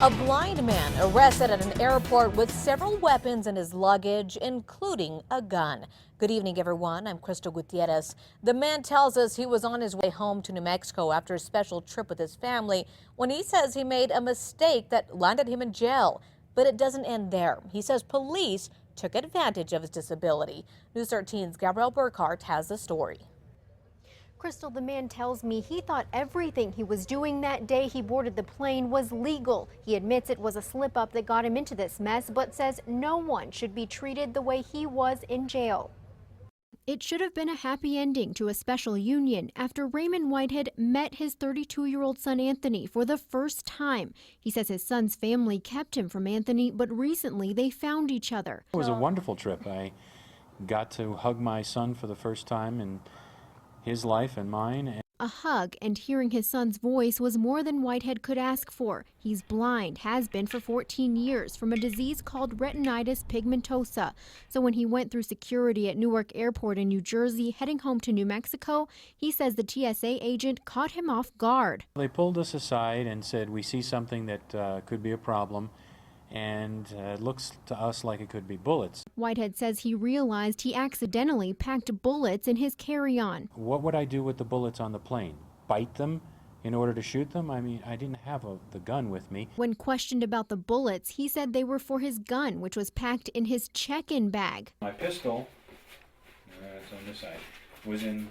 A blind man arrested at an airport with several weapons in his luggage, including a gun. Good evening, everyone. I'm Gutierrez. The man tells us he was on his way home to New Mexico after a special trip with his family when he says he made a mistake that landed him in jail. But it doesn't end there. He says police took advantage of his disability. News 13's Gabrielle Burkhart has the story. Crystal, the man tells me he thought everything he was doing that day he boarded the plane was legal. He admits it was a slip up that got him into this mess, but says no one should be treated the way he was in jail. It should have been a happy ending to a special union after Raymond Whitehead met his 32-year-old son Anthony for the first time. He says his son's family kept him from Anthony, but recently they found each other. It was a wonderful trip. I got to hug my son for the first time in his life and mine. A hug and hearing his son's voice was more than Whitehead could ask for. He's blind, has been for 14 years, from a disease called retinitis pigmentosa. So when he went through security at Newark Airport in New Jersey, heading home to New Mexico, he says the TSA agent caught him off guard. They pulled us aside and said, we see something that could be a problem, and it looks to us like it could be bullets. Whitehead says he realized he accidentally packed bullets in his carry-on. What would I do with the bullets on the plane? Bite them in order to shoot them? I mean, I didn't have the gun with me. When questioned about the bullets, he said they were for his gun, which was packed in his check-in bag. My pistol, it's on this side, was in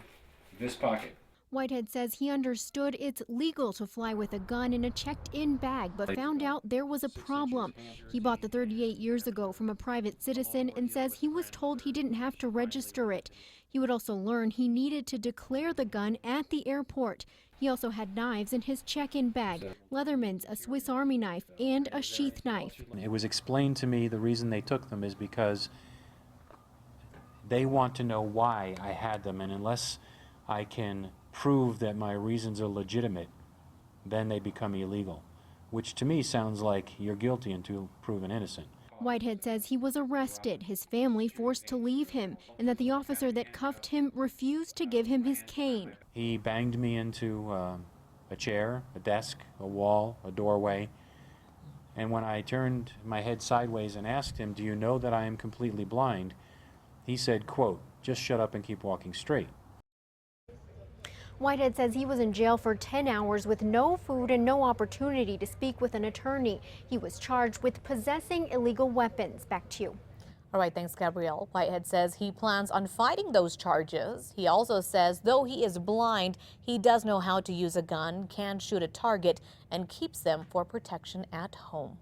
this pocket. Whitehead says he understood it's legal to fly with a gun in a checked-in bag, but found out there was a problem. He bought the 38 years ago from a private citizen and says he was told he didn't have to register it. He would also learn he needed to declare the gun at the airport. He also had knives in his check-in bag, Leatherman's, a Swiss Army knife, and a sheath knife. It was explained to me the reason they took them is because they want to know why I had them, and unless I can prove that my reasons are legitimate, then they become illegal, which to me sounds like you're guilty until proven innocent. Whitehead says he was arrested, his family forced to leave him, and that the officer that cuffed him refused to give him his cane. He banged me into a chair, a desk, a wall, a doorway, and when I turned my head sideways and asked him, "Do you know that I am completely blind?" he said, quote, "Just shut up and keep walking straight." Whitehead says he was in jail for 10 hours with no food and no opportunity to speak with an attorney. He was charged with possessing illegal weapons. Back to you. All right, thanks, Gabrielle. Whitehead says he plans on fighting those charges. He also says though he is blind, he does know how to use a gun, can shoot a target, and keeps them for protection at home.